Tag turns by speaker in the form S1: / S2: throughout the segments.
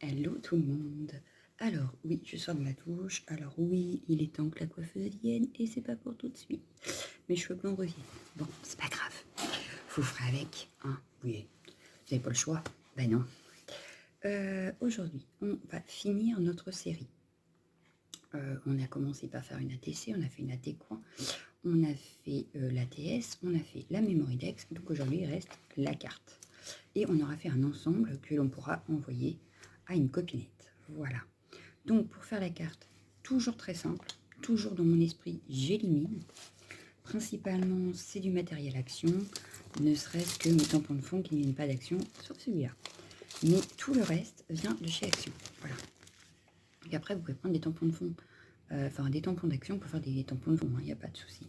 S1: Hello tout le monde. Alors oui, je sors de ma douche. Alors oui, il est temps que la coiffeuse vienne et c'est pas pour tout de suite. Mes cheveux blonds reviennent. Bon, c'est pas grave. Vous ferez avec, hein. Oui, vous n'avez pas le choix. Ben non. Aujourd'hui, on va finir notre série. On a commencé par faire une ATC, on a fait une AT Coin, on a fait l'ATS, on a fait la Mémoridex. Donc aujourd'hui, il reste la carte. Et on aura fait un ensemble que l'on pourra envoyer à une copinette. Voilà. Donc pour faire la carte, toujours très simple, toujours dans mon esprit, j'élimine. Principalement, c'est du matériel action, ne serait-ce que mes tampons de fond qui n'ont pas d'action, sauf celui-là. Mais tout le reste vient de chez Action. Voilà. Et après, vous pouvez prendre des tampons de fond, des tampons d'action pour faire des tampons de fond, il n'y a pas de souci.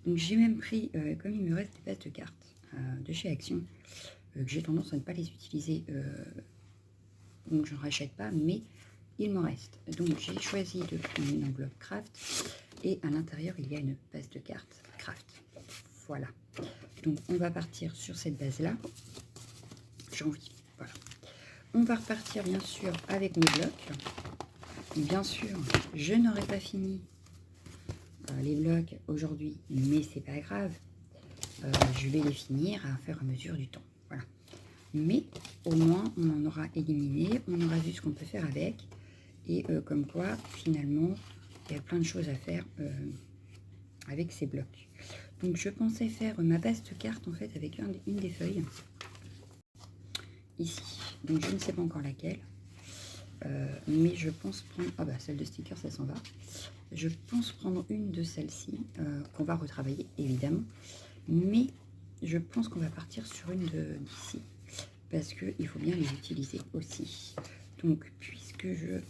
S1: Donc j'ai même pris, comme il me reste des bases de cartes de chez Action, que j'ai tendance à ne pas les utiliser, donc je ne rachète pas, mais il m'en reste. Donc j'ai choisi de prendre une enveloppe craft et à l'intérieur il y a une base de cartes craft. Voilà. Donc on va partir sur cette base là. Janvier. Voilà. On va repartir bien sûr avec mes blocs. Bien sûr, je n'aurai pas fini les blocs aujourd'hui, mais c'est pas grave. Je vais les finir à faire à mesure du temps. Voilà. Mais au moins on en aura éliminé, on aura vu ce qu'on peut faire avec. Et comme quoi, finalement, il y a plein de choses à faire avec ces blocs. Donc, je pensais faire ma base de cartes, en fait, avec une des feuilles. Ici. Donc, je ne sais pas encore laquelle. Mais je pense prendre... Ah bah, celle de sticker, ça s'en va. Je pense prendre une de celles-ci, qu'on va retravailler, évidemment. Mais je pense qu'on va partir sur une d'ici. Parce qu'il faut bien les utiliser aussi. Donc, puisque je...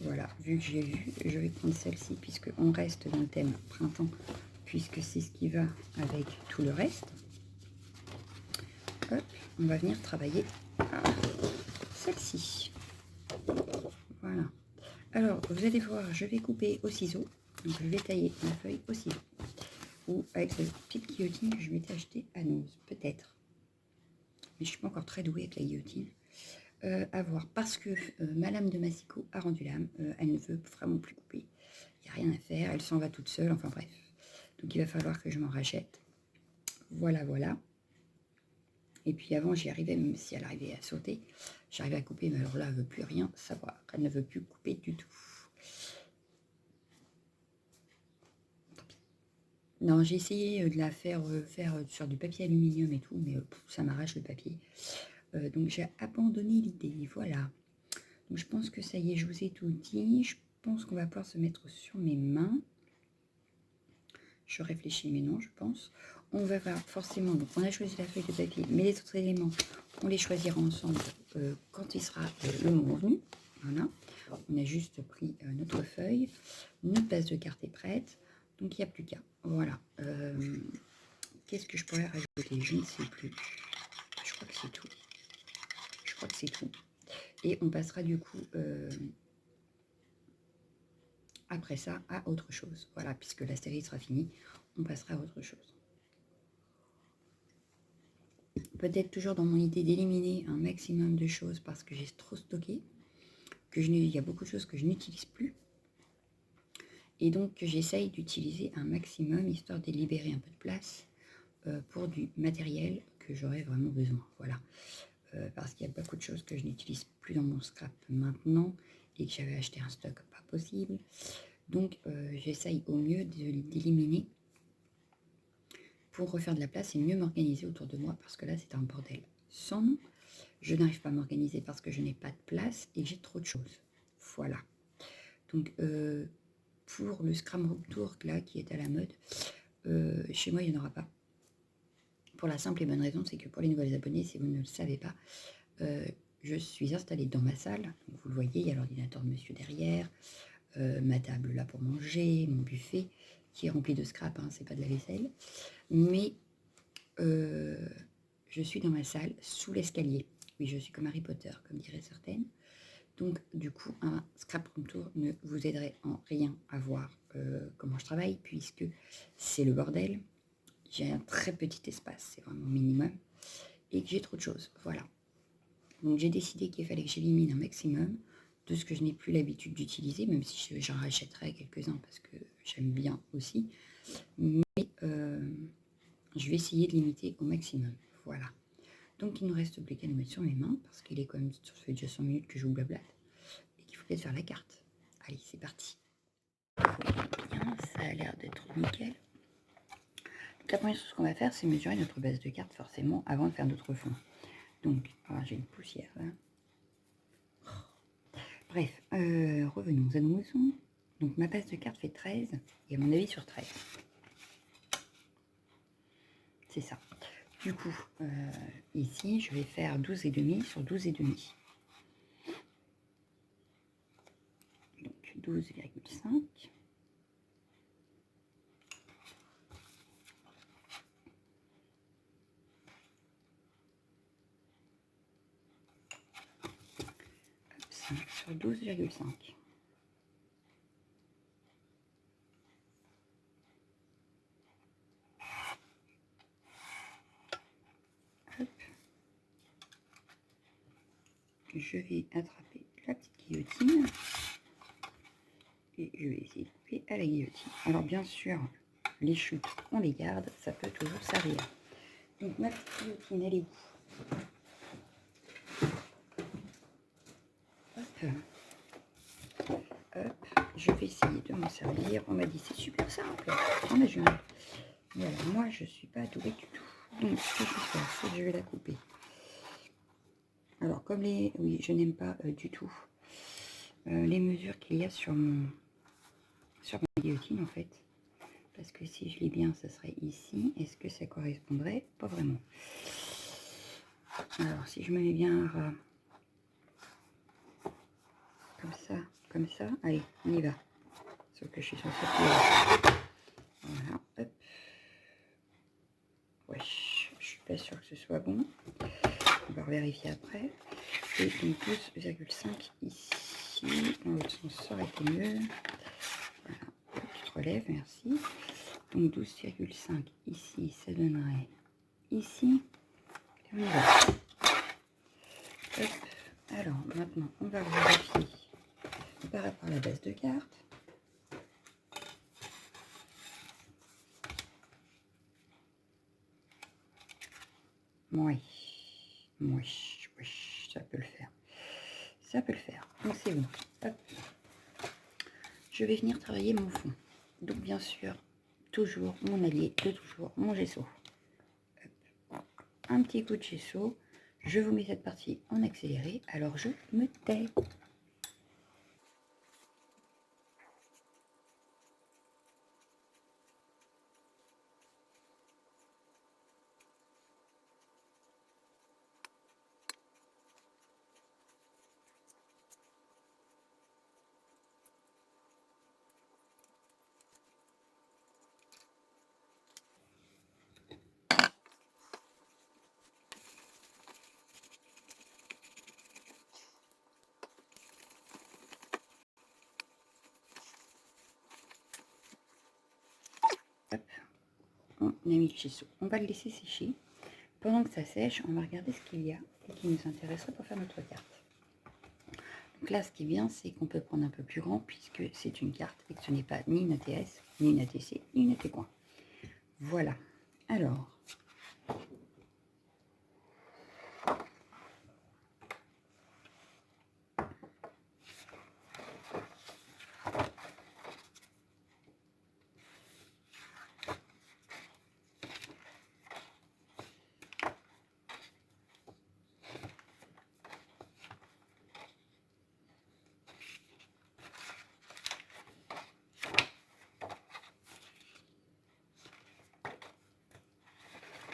S1: Voilà, vu que j'ai vu, je vais prendre celle-ci puisque on reste dans le thème printemps, puisque c'est ce qui va avec tout le reste. Hop, on va venir travailler celle-ci. Voilà. Alors, vous allez voir, je vais couper au ciseau. Donc, je vais tailler ma feuille au ciseau. Ou avec cette petite guillotine que je m'étais achetée à Nose, peut-être. Mais je ne suis pas encore très douée avec la guillotine. À voir, parce que Madame de Massico a rendu l'âme, elle ne veut vraiment plus couper. Il n'y a rien à faire, elle s'en va toute seule, enfin bref. Donc il va falloir que je m'en rachète. Voilà, voilà. Et puis avant, j'y arrivais, même si elle arrivait à sauter, j'arrivais à couper, mais alors là, elle ne veut plus rien savoir. Elle ne veut plus couper du tout. Tant pis. Non, j'ai essayé de la faire sur du papier aluminium et tout, mais ça m'arrache le papier. Donc j'ai abandonné l'idée, voilà. Donc je pense que ça y est, je vous ai tout dit. Je pense qu'on va pouvoir se mettre sur mes mains. Je réfléchis, mais non, je pense. On va voir forcément, donc on a choisi la feuille de papier, mais les autres éléments, on les choisira ensemble quand il sera le moment venu. Voilà. On a juste pris notre feuille, notre base de carte est prête, donc il n'y a plus qu'à. Voilà. Qu'est-ce que je pourrais rajouter? Je ne sais plus. Je crois que c'est tout. Je crois que c'est tout. Et on passera du coup après ça à autre chose. Voilà, puisque la série sera finie, on passera à autre chose. Peut-être toujours dans mon idée d'éliminer un maximum de choses parce que j'ai trop stocké, il y a beaucoup de choses que je n'utilise plus. Et donc j'essaye d'utiliser un maximum histoire de libérer un peu de place pour du matériel que j'aurais vraiment besoin. Voilà. Parce qu'il y a beaucoup de choses que je n'utilise plus dans mon scrap maintenant et que j'avais acheté un stock pas possible. Donc j'essaye au mieux d'éliminer pour refaire de la place et mieux m'organiser autour de moi parce que là c'est un bordel sans nom. Je n'arrive pas à m'organiser parce que je n'ai pas de place et que j'ai trop de choses. Voilà. Donc pour le Scrum Tour là qui est à la mode, chez moi il n'y en aura pas. Pour la simple et bonne raison, c'est que pour les nouvelles abonnés, si vous ne le savez pas, je suis installée dans ma salle. Donc vous le voyez, il y a l'ordinateur de monsieur derrière, ma table là pour manger, mon buffet qui est rempli de scrap, hein, c'est pas de la vaisselle. Mais je suis dans ma salle, sous l'escalier. Oui, je suis comme Harry Potter, comme diraient certaines. Donc, du coup, un scrap room tour ne vous aiderait en rien à voir comment je travaille, puisque c'est le bordel. J'ai un très petit espace, c'est vraiment minimum, et que j'ai trop de choses. Voilà. Donc j'ai décidé qu'il fallait que j'élimine un maximum de ce que je n'ai plus l'habitude d'utiliser, même si j'en rachèterai quelques-uns parce que j'aime bien aussi. Mais je vais essayer de limiter au maximum. Voilà. Donc il ne reste plus qu'à le mettre sur mes mains parce qu'il est quand même, ça fait déjà 5 minutes que je vous blablate et qu'il faut peut-être faire la carte. Allez, c'est parti. Bien, ça a l'air d'être nickel. Donc, la première chose qu'on va faire, c'est mesurer notre base de carte forcément avant de faire notre fond. Donc, j'ai une poussière là. Bref, revenons à nos moutons. Donc ma base de carte fait 13 et à mon avis sur 13. C'est ça. Du coup, ici, je vais faire 12,5 sur 12,5. Donc 12,5. Sur 12,5. Je vais attraper la petite guillotine et je vais essayer de couper à la guillotine. Alors bien sûr, les chutes, on les garde, ça peut toujours servir. Donc ma petite guillotine, elle est où? Hop, je vais essayer de m'en servir. On m'a dit c'est super simple. On a joué. Mais alors moi je suis pas douée du tout. Donc ce que je vais faire, c'est que je vais la couper. Alors comme les... Oui, je n'aime pas du tout les mesures qu'il y a sur ma guillotine en fait. Parce que si je lis bien, ça serait ici. Est-ce que ça correspondrait? Pas vraiment. Alors si je me mets bien un ras, comme ça, allez, on y va. Sauf que je suis censée plier. Voilà, hop. Ouais, je suis pas sûre que ce soit bon. On va vérifier après. Et donc 12,5 ici. Dans l'autre sens, ça aurait été mieux. Voilà, tu te relèves, merci. Donc 12,5 ici, ça donnerait ici. Et on y va. Hop. Alors maintenant, on va vérifier par rapport à la base de carte. Oui, ça peut le faire. Ça peut le faire. Donc c'est bon. Hop. Je vais venir travailler mon fond. Donc bien sûr, toujours mon allié de toujours, mon gesso. Hop. Un petit coup de gesso. Je vous mets cette partie en accéléré. Alors je me tais. Hop. On a mis le gesso. On va le laisser sécher. Pendant que ça sèche, on va regarder ce qu'il y a et qui nous intéresserait pour faire notre carte. Donc là, ce qui est bien, c'est qu'on peut prendre un peu plus grand puisque c'est une carte et que ce n'est pas ni une ATS, ni une ATC, ni une AT coin. Voilà. Alors,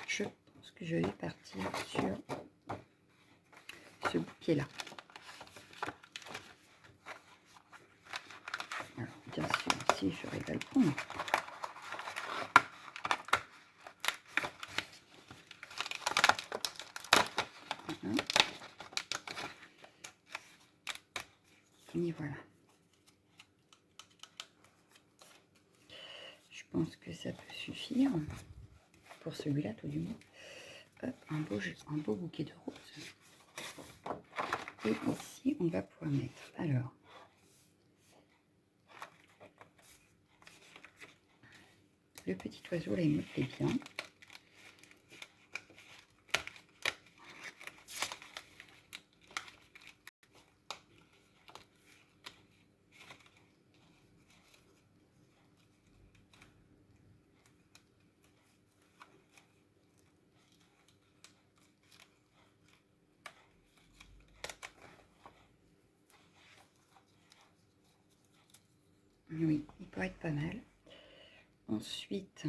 S1: je pense que je vais partir sur ce bouquet-là. Alors, bien sûr, si je régale le prendre. Voilà. Et voilà. Je pense que ça peut suffire. Pour celui-là, tout du moins. Hop, un beau bouquet de roses. Et ici, on va pouvoir mettre, alors, le petit oiseau, là, il me plaît bien. Oui, il pourrait être pas mal. Ensuite,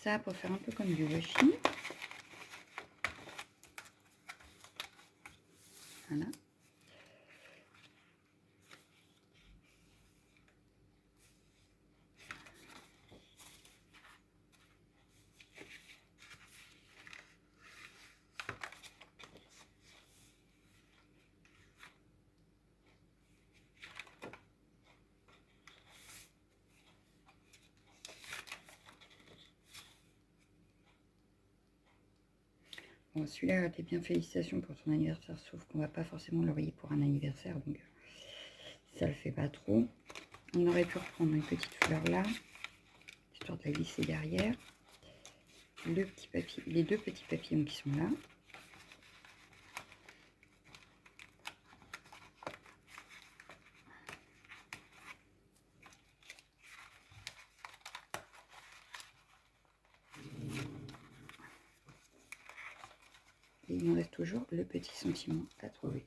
S1: ça pour faire un peu comme du washi. Voilà. Bon, celui-là, t'es bien, félicitations pour ton anniversaire, sauf qu'on va pas forcément l'envoyer pour un anniversaire, donc ça le fait pas trop. On aurait pu reprendre une petite fleur là, histoire de la glisser derrière. Le petit papier, les deux petits papillons qui sont là. Et il nous reste toujours le petit sentiment à trouver.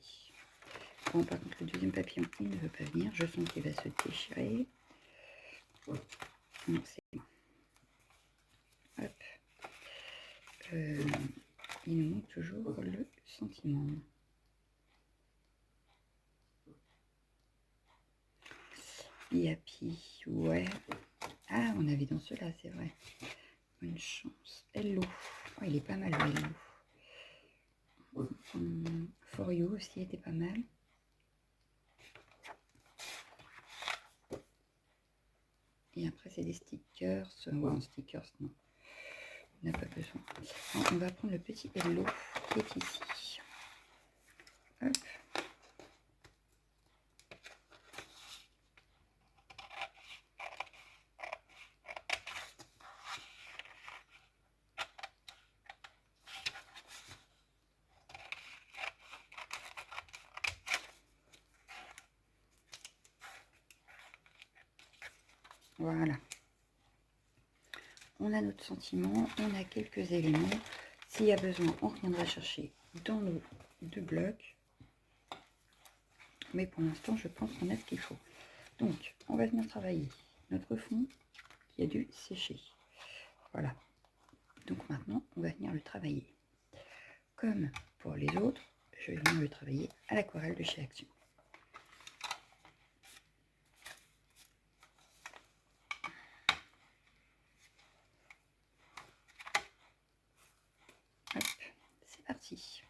S1: Bon, par contre, le deuxième papillon, il ne veut pas venir. Je sens qu'il va se déchirer. Non, c'est bon. Hop. Il nous manque toujours le sentiment. Yapi, ouais. Ah, on avait dans ceux-là, c'est vrai. Bonne chance. Hello. Oh, il est pas mal, Hello. For You aussi était pas mal. Et après, c'est des stickers. Ouais, stickers, non. On n'a pas besoin. Alors, on va prendre le petit Hello qui est ici. Hop. Voilà. On a notre sentiment, on a quelques éléments. S'il y a besoin, on reviendra chercher dans nos deux blocs. Mais pour l'instant, je pense qu'on a ce qu'il faut. Donc, on va venir travailler notre fond qui a dû sécher. Voilà. Donc maintenant, on va venir le travailler. Comme pour les autres, je vais venir le travailler à l'aquarelle de chez Action. Hop, c'est parti.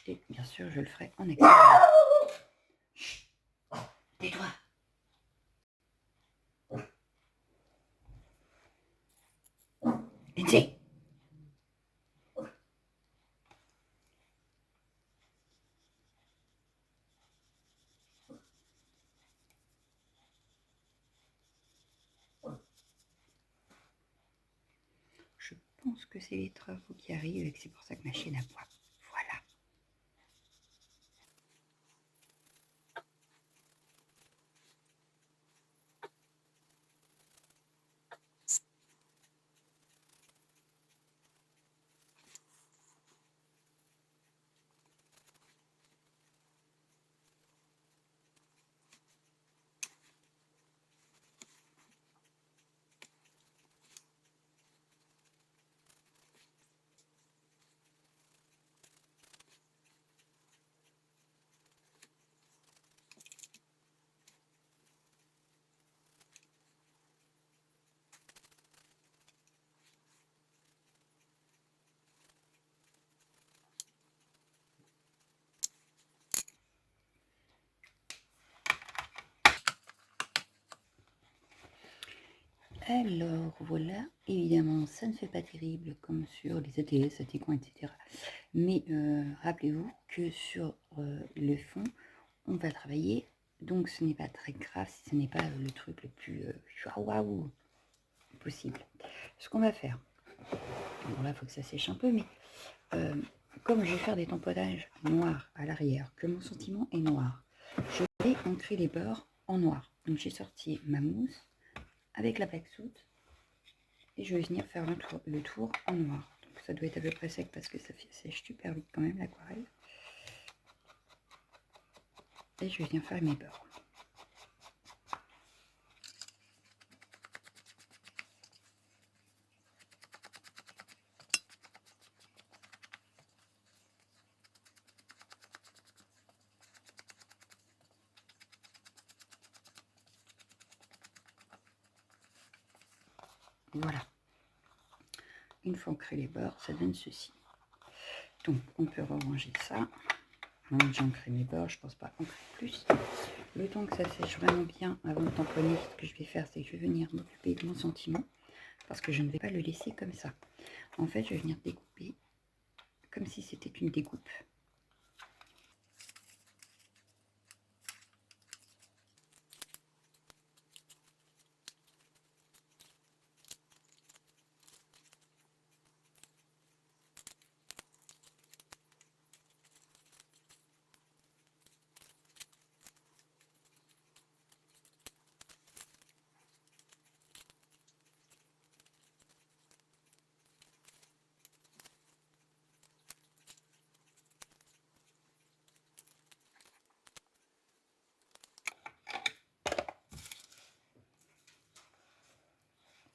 S1: Et bien sûr, je le ferai en accéléré. Tais-toi. Lindsay. Je pense que c'est les travaux qui arrivent et que c'est pour ça que ma chaîne aboie. Voilà. Alors, voilà, évidemment, ça ne fait pas terrible comme sur les ATS, ATCON, etc. Mais rappelez-vous que sur le fond, on va travailler, donc ce n'est pas très grave si ce n'est pas le truc le plus waouh possible. Ce qu'on va faire, bon là, il faut que ça sèche un peu, mais comme je vais faire des tamponnages noirs à l'arrière, que mon sentiment est noir, je vais ancrer les bords en noir. Donc j'ai sorti ma mousse avec la black soot et je vais venir faire le tour en noir. Donc ça doit être à peu près sec parce que ça sèche super vite quand même l'aquarelle. Et je vais venir faire mes bords. Voilà. Une fois ancré les bords, ça donne ceci. Donc on peut ranger ça. J'ai ancré mes bords, je pense pas ancrer plus. Le temps que ça sèche vraiment bien avant de tamponner, ce que je vais faire, c'est que je vais venir m'occuper de mon sentiment parce que je ne vais pas le laisser comme ça. En fait, je vais venir découper comme si c'était une découpe.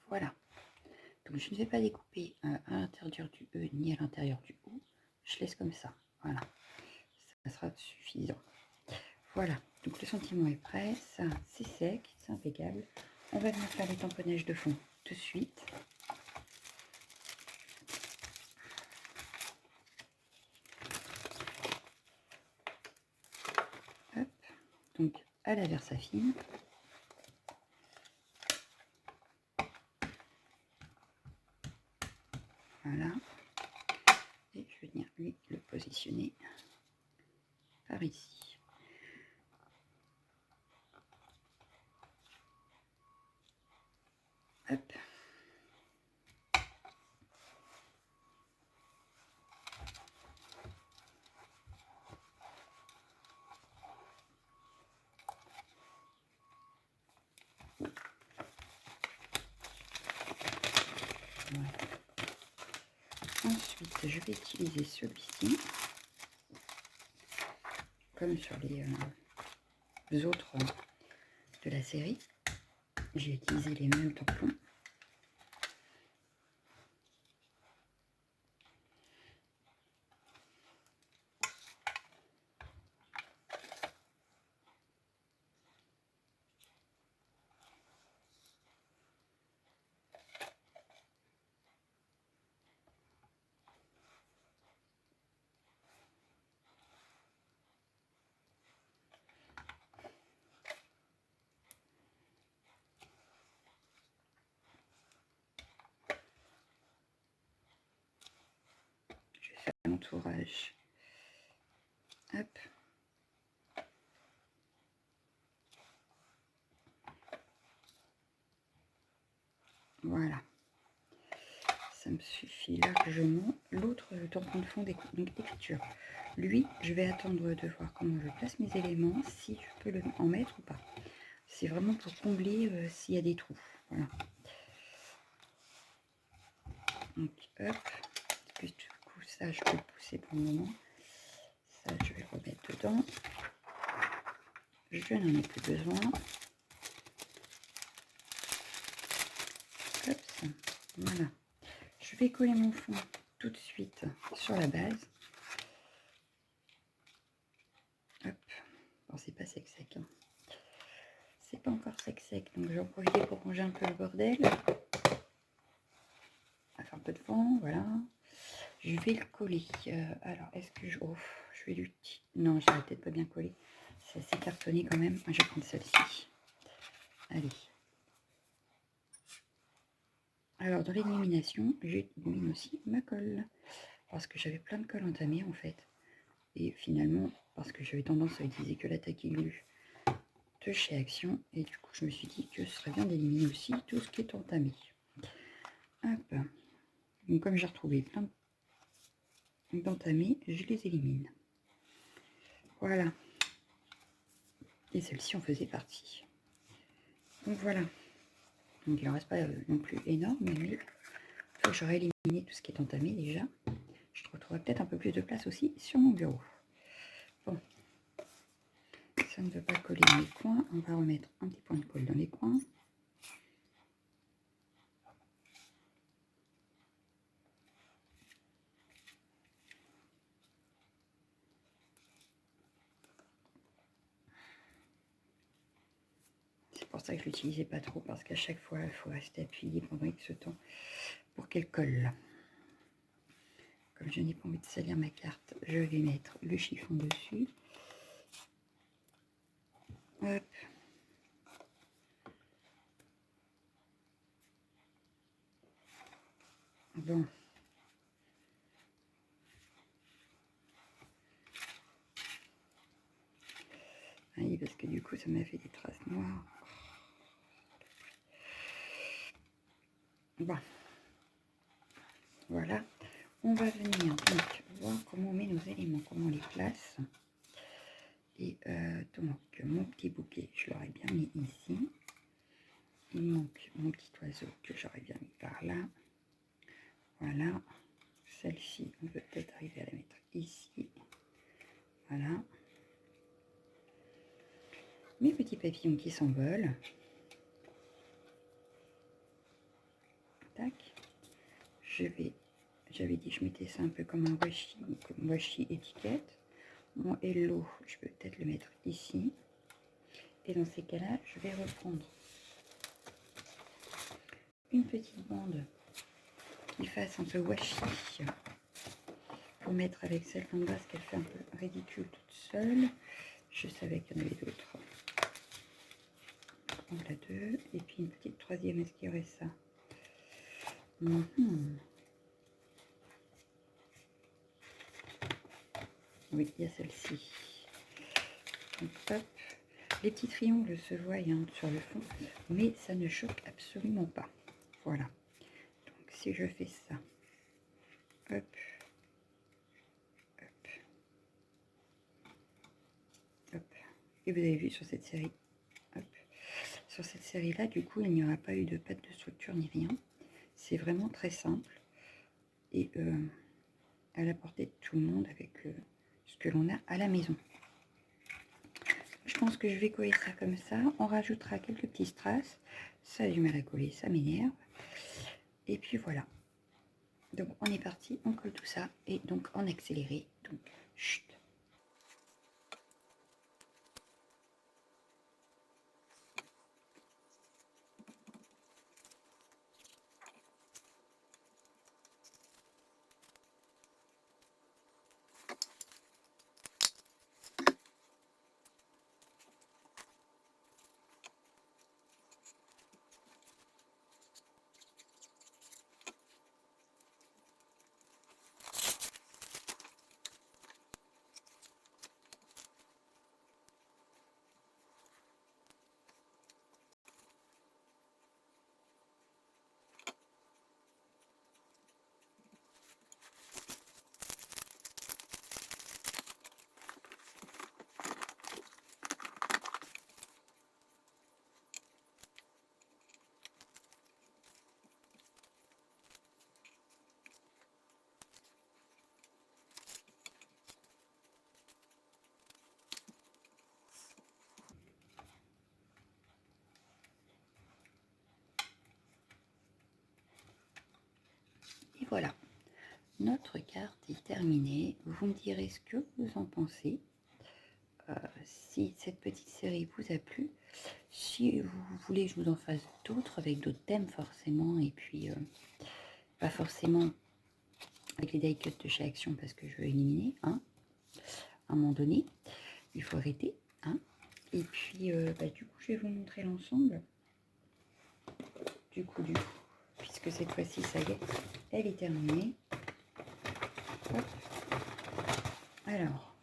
S1: Voilà. Donc je ne vais pas découper à l'intérieur du E ni à l'intérieur du O. Je laisse comme ça. Voilà. Ça sera suffisant. Voilà. Donc le sentiment est prêt. Ça, c'est sec. C'est impeccable. On va venir faire les tamponnages de fond tout de suite. Hop. Donc à la Versafine. Voilà. Et je vais venir lui le positionner par ici. Hop. Voilà. Ensuite, je vais utiliser celui-ci, comme sur les autres de la série. J'ai utilisé les mêmes tampons. Je vais faire l'entourage. Hop. Voilà. Ça me suffit largement. L'autre tampon de fond d'écriture. Lui, je vais attendre de voir comment je place mes éléments, si je peux en mettre ou pas. C'est vraiment pour combler s'il y a des trous. Voilà. Donc, hop. Du coup, ça, je peux le pousser pour le moment. Ça, je vais le remettre dedans. Je n'en ai plus besoin. Hop, ça. Voilà. Je vais coller mon fond tout de suite sur la base. Hop. Bon, c'est pas sec, hein. C'est pas encore sec, donc j'en profite pour ranger un peu le bordel. On va faire un peu de vent, voilà. Je vais le coller. Alors, est-ce que je... Oh, je vais lui... Non, je l'ai peut-être pas bien collé. C'est assez cartonné quand même. Moi, je vais prendre celle-ci. Allez. Alors, dans l'élimination, j'élimine aussi ma colle. Parce que j'avais plein de colle entamée, en fait. Et finalement, parce que j'avais tendance à utiliser que l'attaque aiguë de chez Action. Et du coup, je me suis dit que ce serait bien d'éliminer aussi tout ce qui est entamé. Hop. Donc, comme j'ai retrouvé plein d'entamés, je les élimine. Voilà. Et celle-ci en faisait partie. Donc, voilà. Donc, il n'en reste pas non plus énorme, mais il faut que j'aurais éliminé tout ce qui est entamé déjà. Je retrouverai peut-être un peu plus de place aussi sur mon bureau. Bon. Ça ne veut pas coller dans les coins. On va remettre un petit point de colle dans les coins. C'est pour ça que je ne l'utilisais pas trop, parce qu'à chaque fois, il faut rester appuyé pendant X temps pour qu'elle colle. Comme je n'ai pas envie de salir ma carte, je vais mettre le chiffon dessus. Hop. Bon. Ah oui, parce que du coup, ça m'a fait des traces noires. Bon. Voilà. On va venir donc voir comment on met nos éléments, comment on les place. Et donc, mon petit bouquet, je l'aurais bien mis ici. Il manque mon petit oiseau que j'aurais bien mis par là. Voilà. Celle-ci, on peut peut-être arriver à la mettre ici. Voilà. Mes petits papillons qui s'envolent. Tac. J'avais dit je mettais ça un peu comme un washi étiquette. Mon hello, je peux peut-être le mettre ici. Et dans ces cas-là, je vais reprendre une petite bande qui fasse un peu washi pour mettre avec celle d'en bas, parce qu'elle fait un peu ridicule toute seule. Je savais qu'il y en avait d'autres. On la deux. Et puis une petite troisième, est-ce qu'il y aurait ça? Oui, il y a celle-ci. Hop. Les petits triangles se voient sur le fond, mais ça ne choque absolument pas. Voilà. Donc si je fais ça, hop, hop, hop. Et vous avez vu sur cette série, hop, sur cette série-là, du coup, il n'y aura pas eu de patte de structure ni rien. C'est vraiment très simple et à la portée de tout le monde avec ce que l'on a à la maison. Je pense que je vais coller ça comme ça. On rajoutera quelques petits strass. Ça a du mal à coller, ça m'énerve. Et puis voilà. Donc on est parti, on colle tout ça et donc en accéléré. Donc chut. Et voilà. Notre carte est terminée. Vous me direz ce que vous en pensez. Si cette petite série vous a plu, si vous voulez que je vous en fasse d'autres avec d'autres thèmes forcément, et puis pas forcément avec les die cuts de chez Action parce que je veux éliminer, hein, à un moment donné, il faut arrêter, hein. Et puis du coup je vais vous montrer l'ensemble, du coup, puisque que cette fois-ci, ça y est, elle est terminée. Hop. Alors,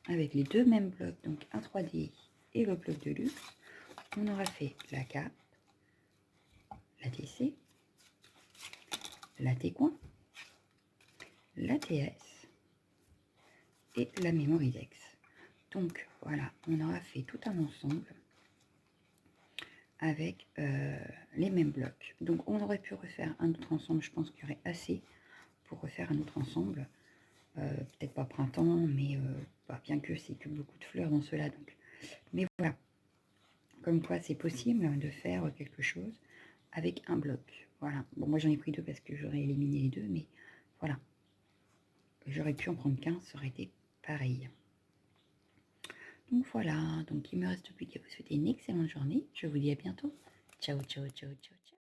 S1: avec les deux mêmes blocs, donc un 3D et le bloc de luxe, on aura fait la cape, la TC, la T-coin, la TS et la Mémoridex. Donc voilà, on aura fait tout un ensemble avec les mêmes blocs. Donc on aurait pu refaire un autre ensemble, je pense qu'il y aurait assez pour refaire un autre ensemble. Peut-être pas printemps, mais bien que c'est que beaucoup de fleurs dans cela. Donc. Mais voilà, comme quoi c'est possible de faire quelque chose avec un bloc. Voilà, bon moi j'en ai pris deux parce que j'aurais éliminé les deux, mais voilà. J'aurais pu en prendre qu'un, ça aurait été pareil. Donc voilà, donc il ne me reste plus qu'à vous souhaiter une excellente journée. Je vous dis à bientôt. Ciao, ciao, ciao, ciao, ciao.